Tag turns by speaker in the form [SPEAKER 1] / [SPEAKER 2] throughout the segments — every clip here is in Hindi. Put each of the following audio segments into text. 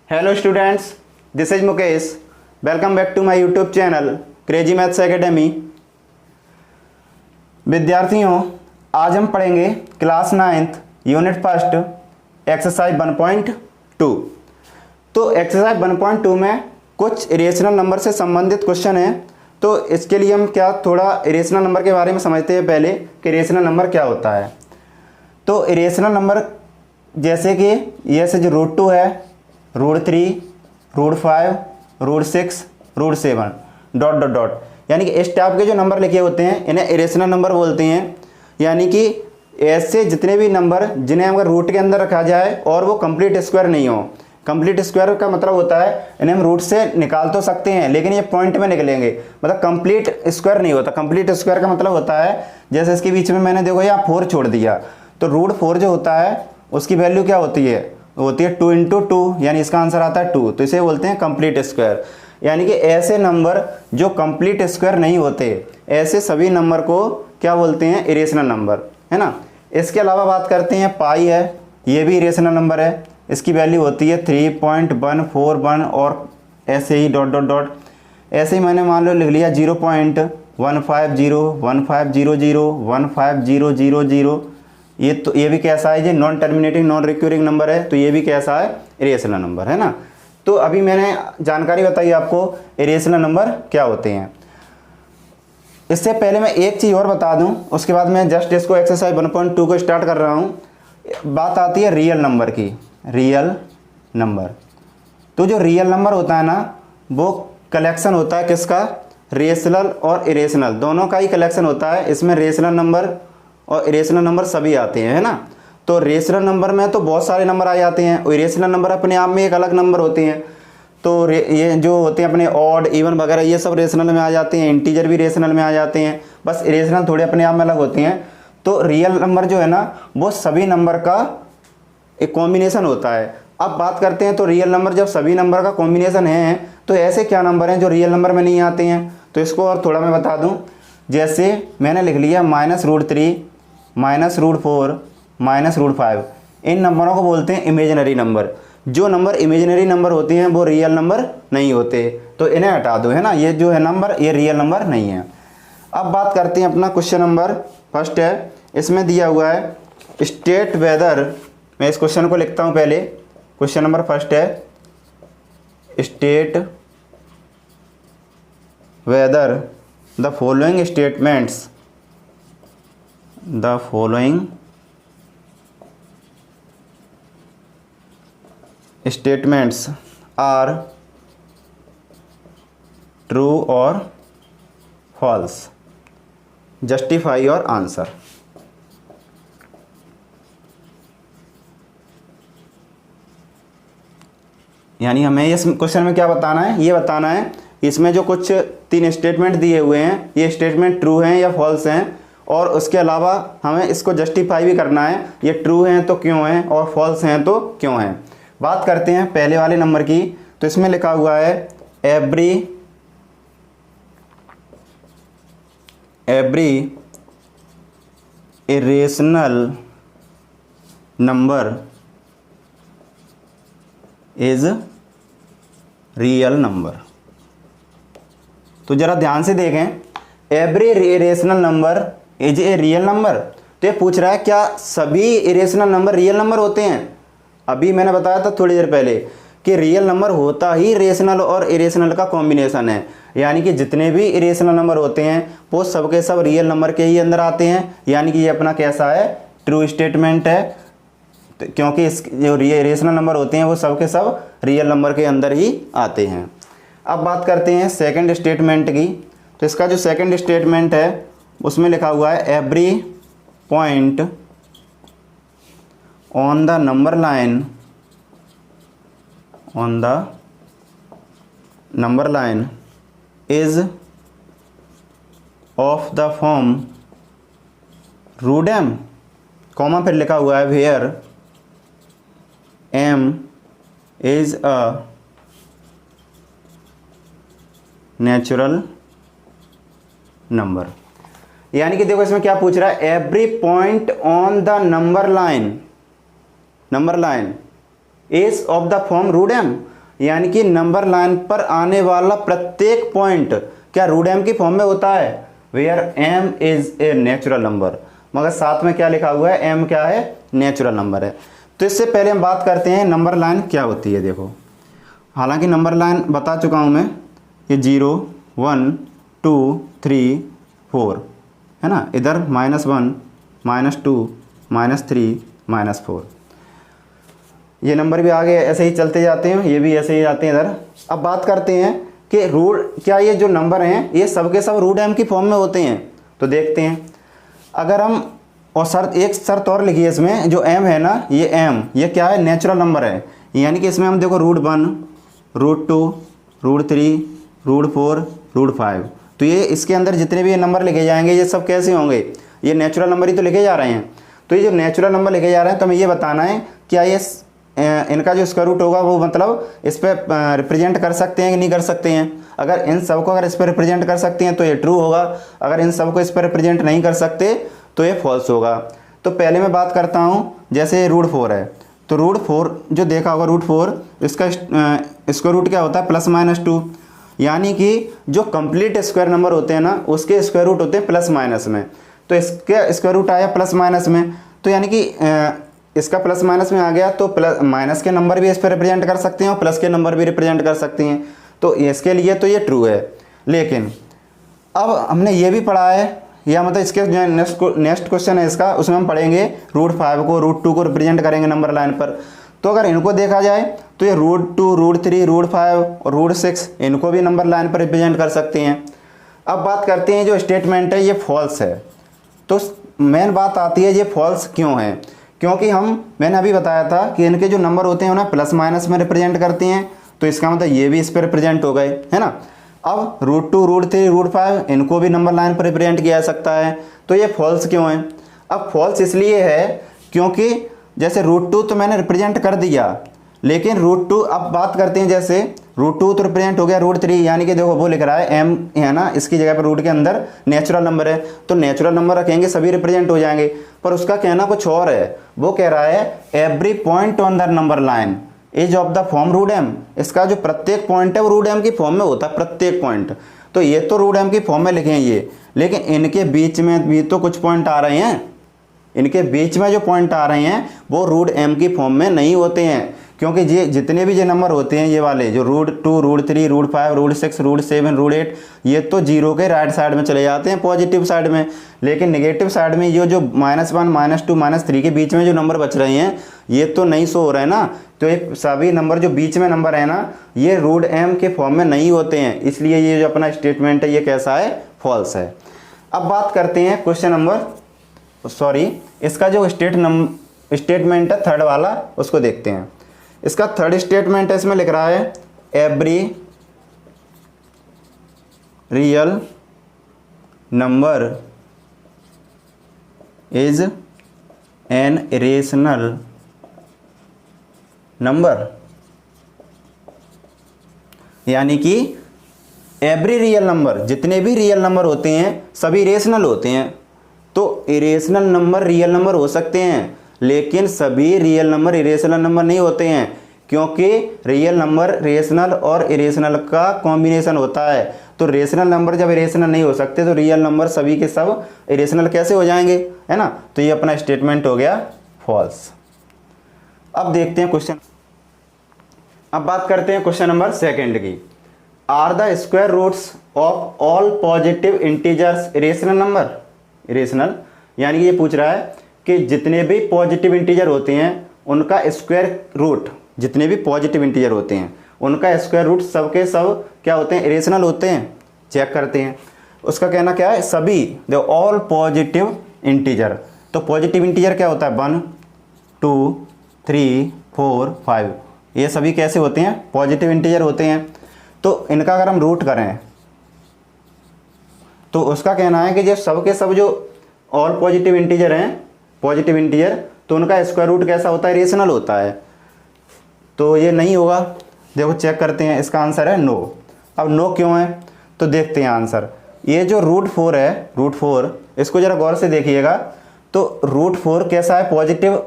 [SPEAKER 1] Hello students, this is Mukesh. Welcome back to my YouTube channel crazy maths academy. विद्यार्थियों, आज हम पढ़ेंगे class 9th unit first exercise 1.2। तो एक्सरसाइज 1.2 में कुछ इरेशनल नंबर से संबंधित क्वेश्चन है। तो इसके लिए हम थोड़ा इरेशनल नंबर के बारे में समझते हैं पहले कि इरेशनल नंबर क्या होता है। तो इरेशनल नंबर जैसे कि ये से जो √2 है, √3, √5, √6, √7 ... यानी कि इस टाइप के जो नंबर लिखे होते हैं इन्हें इरेशनल नंबर बोलते हैं। यानी कि ऐसे जितने भी नंबर जिन्हें अगर रूट के अंदर रखा जाए और वो कंप्लीट स्क्वायर नहीं हो। कंप्लीट स्क्वायर का मतलब होता है इन्हें हम रूट से निकाल तो सकते हैं लेकिन ये पॉइंट में निकलेंगे, मतलब कंप्लीट स्क्वायर नहीं होता। कंप्लीट स्क्वायर का मतलब होता है जैसे इसके बीच में मैंने देखो यहाँ 4 छोड़ दिया, तो √4 जो होता है उसकी वैल्यू क्या होती है? 2 × 2, यानी इसका आंसर आता है 2। तो इसे बोलते हैं कंप्लीट स्क्वायर। यानी कि ऐसे नंबर जो कंप्लीट स्क्वायर नहीं होते, ऐसे सभी नंबर को क्या बोलते हैं? इरेशनल नंबर, है ना। इसके अलावा बात करते हैं पाई है, ये भी इरेशनल नंबर है। इसकी वैल्यू होती है 3.141 और ऐसे ही ... ऐसे ही मैंने मान लो लिख लिया 0.150 1500 15000। ये भी कैसा है? ये non terminating non recurring number है, तो ये भी कैसा है? इरेशनल नंबर, है ना। तो अभी मैंने जानकारी बताई आपको इरेशनल नंबर क्या होते हैं। इससे पहले मैं एक चीज़ और बता दूं, उसके बाद मैं जस्ट इसको एक्सरसाइज 1.2 को स्टार्ट कर रहा हूं। बात आती है रियल नंबर की। रियल नंबर, तो जो रियल नंबर होता है ना, वो कलेक्शन होता है किसका? रेशनल और इरेशनल दोनों का ही कलेक्शन होता है। इसमें रेशनल नंबर और इरेशनल नंबर सभी आते हैं, है ना। तो रेशनल नंबर में तो बहुत सारे नंबर आ जाते हैं और इरेशनल नंबर अपने आप में एक अलग नंबर होते हैं। तो ये जो होते हैं अपने ऑड इवन वगैरह ये सब रेशनल में आ जाते हैं, इंटीजर भी रेशनल में आ जाते हैं। बस इरेशनल थोड़े अपने आप में अलग होते हैं। तो रियल नंबर जो है ना, वो सभी नंबर का एक कॉम्बिनेशन होता है। अब बात करते हैं तो रियल नंबर जब सभी नंबर का कॉम्बिनेशन है तो ऐसे क्या नंबर हैं जो रियल नंबर में नहीं आते हैं? तो इसको और थोड़ा मैं बता दूं। जैसे मैंने लिख लिया -√3, -√4, -√5। इन नंबरों को बोलते हैं इमेजिनरी नंबर। जो नंबर इमेजिनरी नंबर होते हैं वो रियल नंबर नहीं होते, तो इन्हें हटा दो, है ना। ये जो है नंबर ये रियल नंबर नहीं है। अब बात करते हैं अपना क्वेश्चन नंबर फर्स्ट है। इसमें दिया हुआ है स्टेट वेदर। मैं इस क्वेश्चन को लिखता हूं पहले। क्वेश्चन नंबर फर्स्ट है state whether the following statements are true और फॉल्स। Justify your answer. यानी हमें इस क्वेश्चन में क्या बताना है? ये बताना है इसमें जो कुछ 3 स्टेटमेंट दिए हुए हैं, ये स्टेटमेंट ट्रू हैं या फॉल्स हैं, और उसके अलावा हमें इसको जस्टिफाई भी करना है, ये ट्रू हैं तो क्यों हैं और फॉल्स हैं तो क्यों हैं। बात करते हैं पहले वाले नंबर की। तो इसमें लिखा हुआ है every irrational number is real number. तो जरा ध्यान से देखें, every irrational number is a real number. तो ये पूछ रहा है क्या सभी इरेशनल नंबर रियल नंबर होते हैं? अभी मैंने बताया था थोड़ी देर पहले कि रियल नंबर होता ही रेशनल और इरेशनल का कॉम्बिनेशन है। यानी कि जितने भी इरेशनल नंबर होते हैं वो सब के सब रियल नंबर के ही अंदर आते हैं। यानी कि ये अपना कैसा है? ट्रू स्टेटमेंट है, तो क्योंकि इस जो रेशनल नंबर होते हैं वो सब के सब रियल नंबर के अंदर ही आते हैं। अब बात करते हैं सेकंड स्टेटमेंट की। तो इसका जो सेकंड स्टेटमेंट है उसमें लिखा हुआ है every point on the number line is of the form रूडेम, कॉमा फिर लिखा हुआ है where m is a natural number। यानी कि देखो इसमें क्या पूछ रहा है? Every point on the number line is of the form रूडेम। यानी कि नंबर लाइन पर आने वाला प्रत्येक पॉइंट क्या रूट m की फॉर्म में होता है, where m is a natural number. मगर साथ में क्या लिखा हुआ है, m क्या है, नेचुरल नंबर है। तो इससे पहले हम बात करते हैं नंबर लाइन क्या होती है। देखो हालांकि नंबर लाइन बता चुका हूँ मैं, ये 0 1 2 3 4 है ना, इधर -1 -2 -3 -4, ये नंबर भी आगे ऐसे ही चलते जाते हैं, ये भी ऐसे ही जाते हैं इधर। अब बात करते हैं कि रूट क्या ये जो नंबर हैं ये सब के सब रूट m की फॉर्म में होते हैं। तो देखते हैं, अगर हम और एक शर्त और लिखिए इसमें, जो m है ना, ये m ये क्या है, नेचुरल नंबर है। यानी कि इसमें हम देखो √1 √2 √3 √4 √5, तो ये इसके अंदर जितने भी ये नंबर लिखे जाएंगे ये सब कैसे होंगे, ये नेचुरल नंबर ही तो लिखे जा रहे हैं। तो ये जो नेचुरल नंबर लिखे जा रहे हैं तो हमें ये बताना है क्या ये इनका जो स्क्वायर रूट होगा वो मतलब इस पर रिप्रेजेंट कर सकते हैं कि नहीं कर सकते हैं। अगर इन सब को अगर इस पर रिप्रेजेंट कर सकते हैं तो ये ट्रू होगा, अगर इन सब को इस पर रिप्रेजेंट नहीं कर सकते तो ये फॉल्स होगा। तो पहले मैं बात करता हूँ, जैसे √4 है, तो √4 जो देखा होगा √4 इसका स्क्वायर रूट क्या होता है, +-2, यानी कि जो कंप्लीट स्क्वायर नंबर होते हैं ना उसके स्क्वायर रूट होते हैं प्लस में। तो इसके स्क्वायर रूट आया प्लस में, तो यानी कि इसका प्लस माइनस में आ गया, तो प्लस माइनस के नंबर भी इस पर रिप्रेजेंट कर सकते हैं और प्लस के नंबर भी रिप्रेजेंट कर सकते हैं। तो इसके लिए तो ये ट्रू है। लेकिन अब हमने ये भी पढ़ा है, या मतलब इसके नेक्स्ट क्वेश्चन है इसका, उसमें हम पढ़ेंगे √5 को √2 को रिप्रेजेंट करेंगे नंबर लाइन पर। तो अगर इनको देखा जाए तो ये √2 √3 √5 और √6 इनको भी नंबर लाइन पर रिप्रेजेंट कर सकते हैं। अब बात करते हैं जो स्टेटमेंट है ये फॉल्स है। तो मेन बात आती है ये फॉल्स क्यों है, क्योंकि मैंने अभी बताया था कि इनके जो नंबर होते हैं ना प्लस माइनस में रिप्रेजेंट करते हैं, तो इसका मतलब ये भी इस पर रिप्रेजेंट हो गए, है ना। अब √2 √3 √5 इनको भी नंबर लाइन पर रिप्रेजेंट किया जा सकता है। तो ये फॉल्स क्यों है, अब फॉल्स इसलिए है क्योंकि जैसे √2 तो मैंने रिप्रेजेंट कर दिया, लेकिन √2 अब बात करते हैं, जैसे √2 तो रिप्रेजेंट हो गया, √3 यानी कि देखो वो लिख रहा है m है ना, इसकी जगह पर रूट के अंदर नेचुरल नंबर है, तो नेचुरल नंबर रखेंगे सभी रिप्रेजेंट हो जाएंगे। पर उसका कहना कुछ और है, वो कह रहा है every point on the number line is of the form root m, इसका जो प्रत्येक पॉइंट है वो रूट m की फॉर्म में होता है, प्रत्येक पॉइंट। तो ये तो रूट m की फॉर्म में लिखे हैं ये, लेकिन इनके बीच में भी तो कुछ पॉइंट आ रहे हैं, इनके बीच में जो पॉइंट आ रहे हैं वो रूट m की फॉर्म में नहीं होते हैं, क्योंकि ये जितने भी ये नंबर होते हैं ये वाले जो √2 √3 √5 √6 √7 √8 ये तो जीरो के राइट साइड में चले जाते हैं, पॉजिटिव साइड में। लेकिन नेगेटिव साइड में ये जो -1 -2 -3 के बीच में जो नंबर बच रहे हैं ये तो नहीं शो हो रहे हैं ना। तो ये सभी नंबर जो बीच में नंबर है ना ये रूट m के फॉर्म में नहीं होते हैं, इसलिए ये जो अपना स्टेटमेंट है ये कैसा है, फॉल्स है। अब बात करते हैं क्वेश्चन नंबर इसका जो स्टेटमेंट है थर्ड वाला उसको देखते हैं। इसका थर्ड स्टेटमेंट है, इसमें लिख रहा है every real number is an irrational number, यानी कि एवरी रियल नंबर, जितने भी रियल नंबर होते हैं सभी इरेशनल होते हैं। तो इरेशनल नंबर रियल नंबर हो सकते हैं, लेकिन सभी रियल नंबर इरेशनल नंबर नहीं होते हैं, क्योंकि रियल नंबर रेशनल और इरेशनल का कॉम्बिनेशन होता है। तो रेशनल नंबर जब इरेशनल नहीं हो सकते तो रियल नंबर सभी के सब इरेशनल कैसे हो जाएंगे, है ना। तो ये अपना स्टेटमेंट हो गया फॉल्स। अब देखते हैं क्वेश्चन, अब बात करते हैं क्वेश्चन नंबर सेकंड की। Are the square roots of all positive integers irrational number, irrational यानी कि ये पूछ रहा है कि जितने भी पॉजिटिव इंटीजर होते हैं उनका स्क्वायर रूट, जितने भी पॉजिटिव इंटीजर होते हैं उनका स्क्वायर रूट सबके सब क्या होते हैं, इरेशनल होते हैं। चेक करते हैं, उसका कहना क्या है, सभी दे ऑल पॉजिटिव इंटीजर। तो पॉजिटिव इंटीजर क्या होता है, 1 2 3 4 5, ये सभी कैसे होते हैं, पॉजिटिव इंटीजर होते हैं। तो इनका अगर हम रूट करें तो उसका कहना है कि जब सब के सब जो ऑल पॉजिटिव इंटीजर हैं, पॉजिटिव इंटीजर, तो उनका स्क्वायर रूट कैसा होता है, रेशनल होता है। तो ये नहीं होगा, देखो चेक करते हैं, इसका आंसर है नो। अब नो क्यों है, तो देखते हैं आंसर। ये जो √4 है, √4 इसको जरा गौर से देखिएगा, तो √4 कैसा है, पॉजिटिव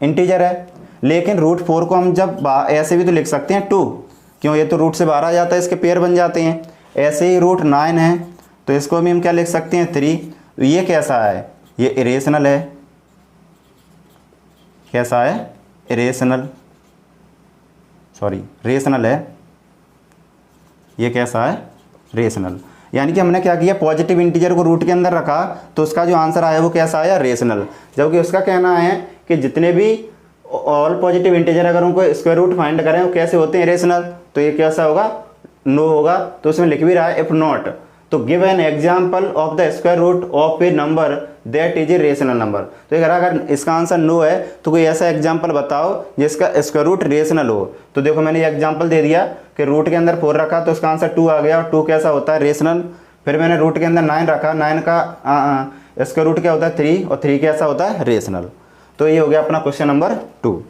[SPEAKER 1] इंटीजर है, लेकिन रूट 4 को हम जब ऐसे भी तो लिख सकते हैं 2, क्यों, ये तो रूट से बाहर आ जाता है, इसके पेयर बन जाते हैं। ऐसे ही रूट 9 है तो इसको भी हम क्या लिख सकते हैं 3। तो ये कैसा है, ये इरेशनल है। कैसा है, इरेशनल, सॉरी रेशनल है। ये कैसा है, रेशनल। यानी कि हमने क्या किया, पॉजिटिव इंटीजर को रूट के अंदर रखा तो उसका जो आंसर आया वो कैसा आया, रेशनल। जबकि उसका कहना है कि जितने भी ऑल पॉजिटिव इंटीजर अगर उनको स्क्वायर रूट फाइंड करें वो कैसे होते हैं, रेशनल। तो ये कैसा होगा, नो होगा। तो उसमें लिख भी रहा है इफ नॉट, तो give an example of the square root of a number that is a rational number. तो अगर इसका आंसर नो है तो कोई ऐसा एग्जाम्पल बताओ जिसका स्क्वायर रूट रेशनल हो। तो देखो मैंने ये एग्जाम्पल दे दिया कि रूट के अंदर 4 रखा तो उसका आंसर 2 आ गया, और 2 कैसा होता है, रेशनल। फिर मैंने रूट के अंदर 9 रखा, 9 का स्क्वायर रूट क्या होता है 3, और 3 कैसा होता है, रेशनल। तो ये हो गया अपना क्वेश्चन नंबर 2।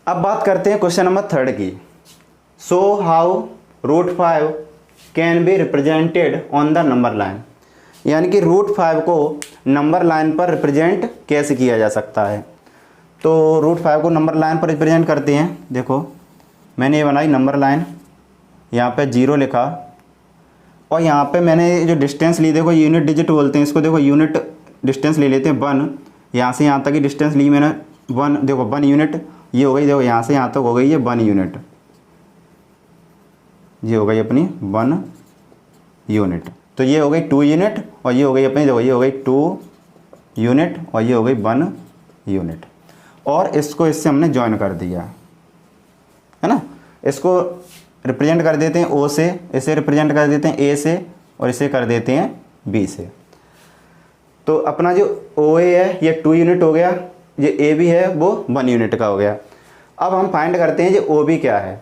[SPEAKER 1] अब बात करते हैं क्वेश्चन नंबर 3 की। So how root 5 can be represented on the number line. यानी कि रूट 5 को नंबर लाइन पर रिप्रेजेंट कैसे किया जा सकता है। तो रूट 5 को नंबर लाइन पर रिप्रेजेंट करते हैं। देखो मैंने ये बनाई नंबर लाइन, यहाँ पे 0 लिखा, और यहाँ पे मैंने जो डिस्टेंस ली, देखो यूनिट डिजिट बोलते हैं इसको, देखो यूनिट डिस्टेंस ले लेते हैं 1। यहाँ से यहाँ तक की डिस्टेंस ली मैंने 1, देखो 1 यूनिट ये हो गई। देखो यहाँ से यहाँ तक हो गई ये 1 यूनिट, ये हो गई अपनी 1 यूनिट। तो ये हो गई 2 यूनिट, और ये हो गई अपनी, देखो ये हो गई 2 यूनिट, और ये हो गई 1 यूनिट। और इसको इससे हमने ज्वाइन कर दिया है ना। इसको रिप्रेजेंट कर देते हैं ओ से, इसे रिप्रेजेंट कर देते हैं ए से, और इसे कर देते हैं बी से। तो अपना जो ओ ए है ये 2 यूनिट हो गया, ये ए बी है वो 1 यूनिट का हो गया। अब हम फाइंड करते हैं जो ओ बी क्या है।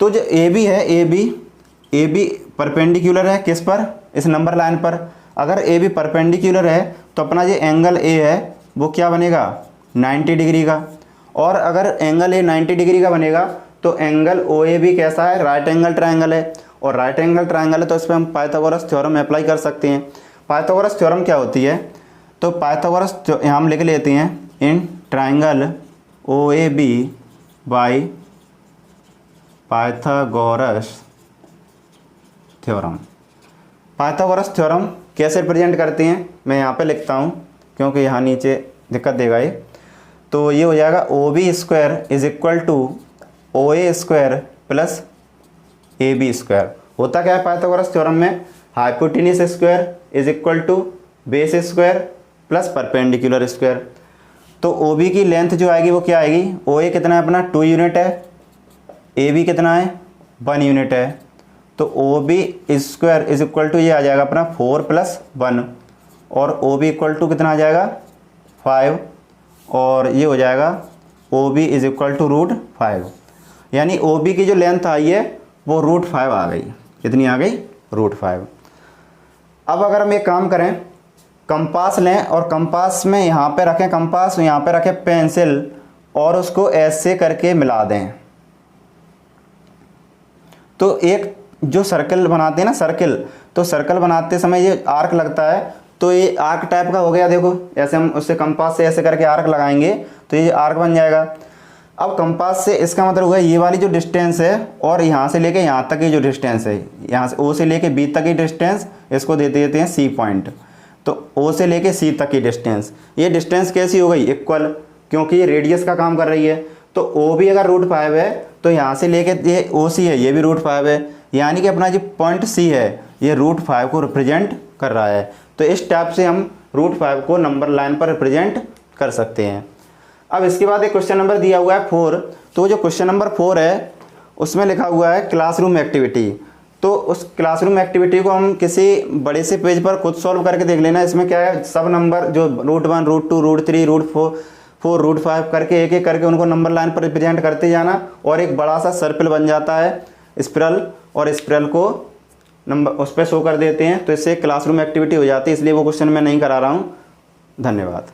[SPEAKER 1] तो जो ए बी है, ए बी परपेंडिकुलर है किस पर, इस नंबर लाइन पर। अगर ए बी परपेंडिकुलर है तो अपना जो एंगल ए है वो क्या बनेगा, 90 डिग्री का। और अगर एंगल ए 90 डिग्री का बनेगा तो एंगल ओ ए बी कैसा है, राइट एंगल ट्राइंगल है। और राइट एंगल ट्राइंगल है तो इस पर हम पाइथागोरस थ्योरम अप्लाई कर सकते हैं। पाइथागोरस थ्योरम क्या होती है, तो पाइथागोरस यहाँ हम लिख लेते हैं in triangle O A B by Pythagoras theorem. Pythagoras theorem कैसे रिप्रेजेंट करते हैं, मैं यहाँ पे लिखता हूँ क्योंकि यहाँ नीचे दिक्कत देगा ये। तो ये हो जाएगा O B square is equal to O A square plus A B square. होता क्या है पाइथागोरस थ्योरम में, hypotenuse square is equal to base square plus perpendicular square. तो ओ बी की लेंथ जो आएगी वो क्या आएगी, ओ ए कितना है अपना 2 यूनिट है, ए बी कितना है 1 यूनिट है। तो O B square is equal to ये आ जाएगा अपना 4 + 1, और ओ बी इक्वल टू कितना आ जाएगा 5, और ये हो जाएगा O B is equal to √5। यानी ओ बी की जो लेंथ आई है वो √5 आ गई। कितनी आ गई, √5। अब अगर हम एक काम करें, कंपास लें और कंपास में यहाँ पे रखें कंपास, यहाँ पे रखें पेंसिल, और उसको ऐसे करके मिला दें। तो एक जो सर्कल बनाते हैं ना सर्कल, तो सर्कल बनाते समय ये आर्क लगता है, तो ये आर्क टाइप का हो गया। देखो ऐसे हम उससे कंपास से ऐसे करके आर्क लगाएंगे तो ये आर्क बन जाएगा। अब कंपास से इसका मतलब हुआ ये वाली जो डिस्टेंस है और यहाँ से लेके यहाँ तक की जो डिस्टेंस है, यहाँ से ओ से लेके बी तक की डिस्टेंस, इसको दे देते हैं सी पॉइंट। तो ओ से लेके सी तक की डिस्टेंस, ये डिस्टेंस कैसी हो गई, इक्वल, क्योंकि ये रेडियस का काम कर रही है। तो ओ भी अगर √5 है तो यहाँ से लेके ये ओ सी है, ये भी √5 है। यानी कि अपना जो पॉइंट सी है ये √5 को रिप्रेजेंट कर रहा है। तो इस टाइप से हम √5 को नंबर लाइन पर रिप्रेजेंट कर सकते हैं। अब इसके बाद एक क्वेश्चन नंबर दिया हुआ है 4। तो जो क्वेश्चन नंबर 4 है उसमें लिखा हुआ है क्लासरूम एक्टिविटी। तो तो उस क्लासरूम एक्टिविटी को हम किसी बड़े से पेज पर खुद सॉल्व करके देख लेना। इसमें क्या है, सब नंबर जो √1 √2 √3 √4 √5 करके एक एक करके उनको नंबर लाइन पर रिप्रेजेंट करते जाना और एक बड़ा सा सर्कल बन जाता है स्पिरल, और स्पिरल को नंबर उस पर शो कर देते हैं। तो इससे क्लासरूम एक्टिविटी हो जाती है, इसलिए वो क्वेश्चन मैं नहीं करा रहा हूँ। धन्यवाद।